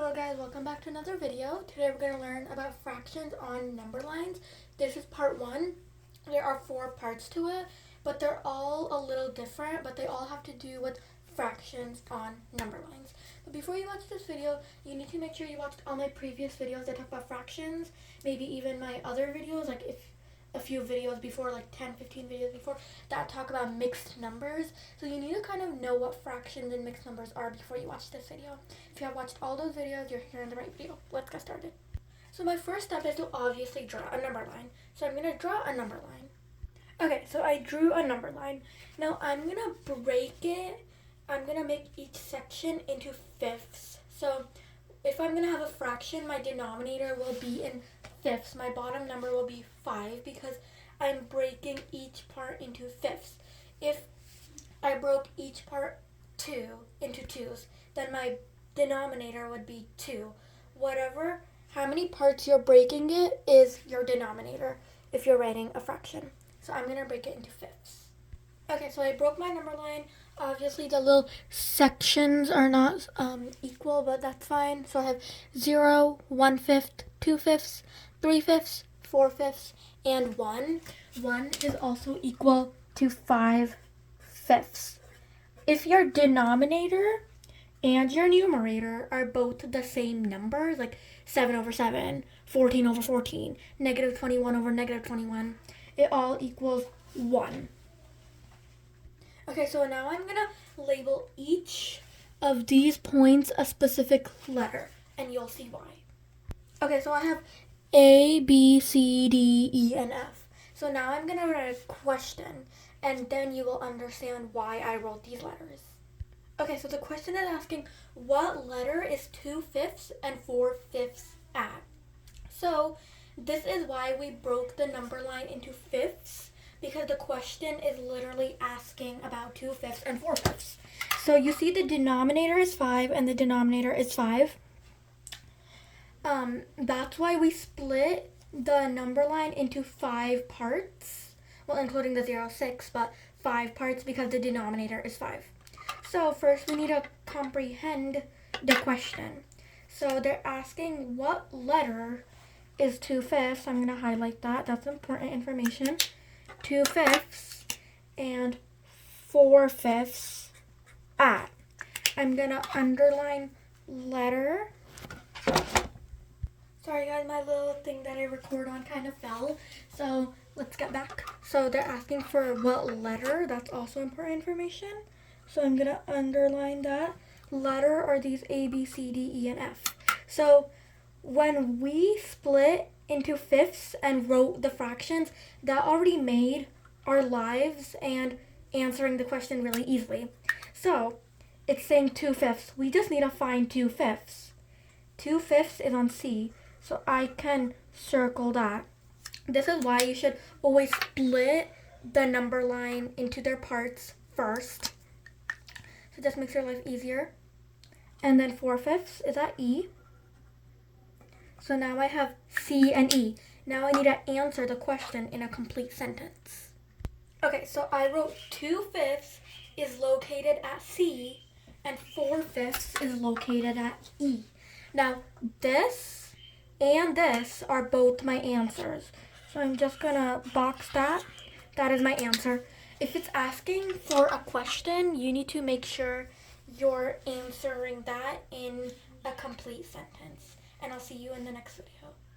Hello guys, welcome back to another video. Today we're going to learn about fractions on number lines. This is part 1. There are 4 parts to it, but they're all a little different, but they all have to do with fractions on number lines. But before you watch this video, you need to make sure you watched all my previous videos that talk about fractions, maybe even my other videos, like if a few videos before, like 10-15 videos before, that talk about mixed numbers. So you need to kind of know what fractions and mixed numbers are before you watch this video. If you have watched all those videos, you're here in the right video. Let's get started. So my first step is to obviously draw a number line. So I'm going to draw a number line. Okay, so I drew a number line. Now I'm going to break it. I'm going to make each section into fifths. So if I'm going to have a fraction, my denominator will be in fifths. My bottom number will be 5 because I'm breaking each part into fifths. If I broke each part into twos, then my denominator would be 2. How many parts you're breaking it is your denominator if you're writing a fraction. So I'm going to break it into fifths. Okay, so I broke my number line. Obviously, the little sections are not equal, but that's fine. So I have 0, 1/5, 2/5, 3/5, 4/5, and 1. 1 is also equal to 5/5. If your denominator and your numerator are both the same numbers, like 7/7, 14/14, -21/21, it all equals 1. Okay, so now I'm going to label each of these points a specific letter, and you'll see why. Okay, so I have A, B, C, D, E, and F. So now I'm going to write a question, and then you will understand why I wrote these letters. Okay, so the question is asking, what letter is 2/5 and 4/5 at? So this is why we broke the number line into fifths, because the question is literally asking about 2/5 and 4/5. So you see the denominator is 5 and the denominator is 5. That's why we split the number line into 5 parts. Well, including the 0, 6, but 5 parts because the denominator is 5. So first we need to comprehend the question. So they're asking what letter is 2/5. I'm going to highlight that. That's important information. 2/5 and 4/5 at. I'm going to underline letter. Sorry guys, my little thing that I record on kind of fell. So let's get back. So they're asking for what letter. That's also important information. So I'm going to underline that. Letter are these A, B, C, D, E, and F. So when we split into fifths and wrote the fractions, that already made our lives and answering the question really easily. So it's saying 2/5. We just need to find 2/5. 2/5 is on C, so I can circle that. This is why you should always split the number line into their parts first. So this makes your life easier. And then 4/5 is at E. So now I have C and E. Now I need to answer the question in a complete sentence. Okay, so I wrote 2/5 is located at C and 4/5 is located at E. Now this and this are both my answers. So I'm just gonna box that. That is my answer. If it's asking for a question, you need to make sure you're answering that in a complete sentence. And I'll see you in the next video.